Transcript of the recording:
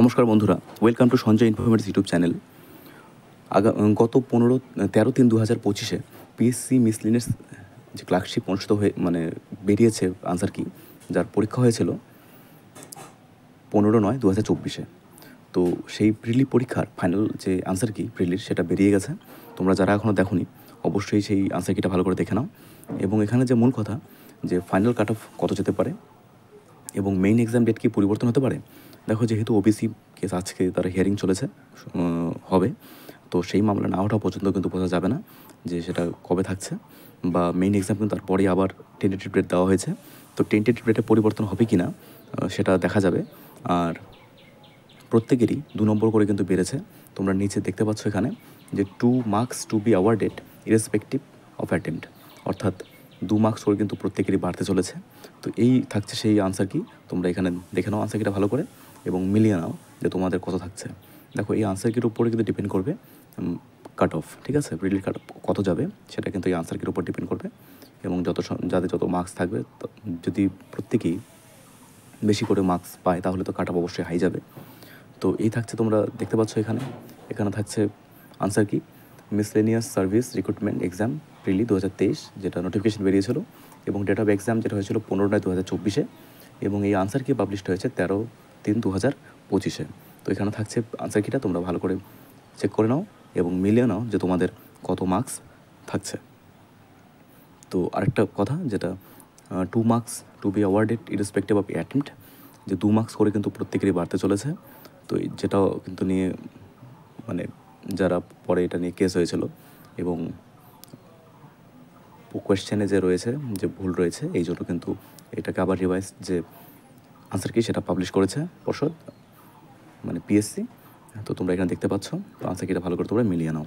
নমস্কার বন্ধুরা, welcome to Sanjay informatives YouTube channel. গত 13/3/2025 পিএসসি মিসলিনিয়াস যে ক্লার্কশিপ অনুষ্ঠিত হয়ে বেরিয়েছে আনসার কি, যার পরীক্ষা হয়েছিল 15/9/2024। তো সেই প্রিলি পরীক্ষার ফাইনাল যে আনসার কি প্রিলির সেটা বেরিয়ে গেছে। তোমরা যারা এখনও দেখোনি অবশ্যই সেই আনসার কিটা ভালো করে দেখে নাও। এবং এখানে যে মূল কথা যে ফাইনাল কাট অফ কত যেতে পারে এবং মেইন এক্সাম ডেট কি পরিবর্তন হতে পারে। দেখো, যেহেতু ওবিসি কেস আজকে তার হিয়ারিং চলেছে হবে, তো সেই মামলা না ওঠা পর্যন্ত কিন্তু বোঝা যাবে না যে সেটা কবে থাকছে, বা মেইন এক্সাম কিন্তু তারপরেই আবার টেন্টেটিভ ডেট দেওয়া হয়েছে। তো টেন্টেটিভ ডেটে পরিবর্তন হবে কি না সেটা দেখা যাবে। আর প্রত্যেকেরই 2 নম্বর করে কিন্তু বেড়েছে। তোমরা নিচে দেখতে পাচ্ছ এখানে যে 2 marks to be awarded irrespective of attempt, অর্থাৎ 2 মার্কস করে কিন্তু প্রত্যেকেরই বাড়তে চলেছে। তো এই থাকছে সেই আনসার কি। তোমরা এখানে দেখে নাও আনসার কিটা ভালো করে এবং মিলিয়ে নাও যে তোমাদের কত থাকছে। দেখো, এই আনসার কির উপরে কিন্তু ডিপেন্ড করবে কাট অফ, ঠিক আছে, প্রিলি কাট অফ কত যাবে সেটা কিন্তু এই আনসার কির উপর ডিপেন্ড করবে। এবং যাদের যত মার্কস থাকবে, যদি প্রত্যেকেই বেশি করে মার্কস পায় তাহলে তো কাট অফ অবশ্যই হাই যাবে। তো এই থাকছে, তোমরা দেখতে পাচ্ছ এখানে থাকছে আনসার কি মিসলেনিয়াস সার্ভিস রিক্রুটমেন্ট এক্সাম প্রিলি 2023, যেটা নোটিফিকেশন বেরিয়েছিল, এবং ডেট অফ এক্সাম যেটা হয়েছিল 15/9/2024, এবং এই আনসার কি পাবলিশড হয়েছে 13/3/2025। তো এখানে থাকছে আনসার কিটা, তোমরা ভালো করে চেক করে নাও এবং মিলিয়ে নাও যে তোমাদের কত মার্কস থাকছে। তো আরেকটা কথা, যেটা 2 marks to be awarded irrespective of attempt, যে 2 মার্কস করে কিন্তু প্রত্যেকেরই বাড়তে চলেছে। তো যেটাও কিন্তু নিয়ে যারা পরে এটা নিয়ে কেস হয়েছিল এবং কোয়েশ্চেনে যে রয়েছে যে ভুল রয়েছে, এই জন্য কিন্তু এটাকে আবার রিভাইজ যে আনসার কি সেটা পাবলিশ করেছে পর্ষদ, পিএসসি। তো তোমরা এখানে দেখতে পাচ্ছ। তো আনসার কিটা ভালো করে তোমরা মিলিয়ে নাও।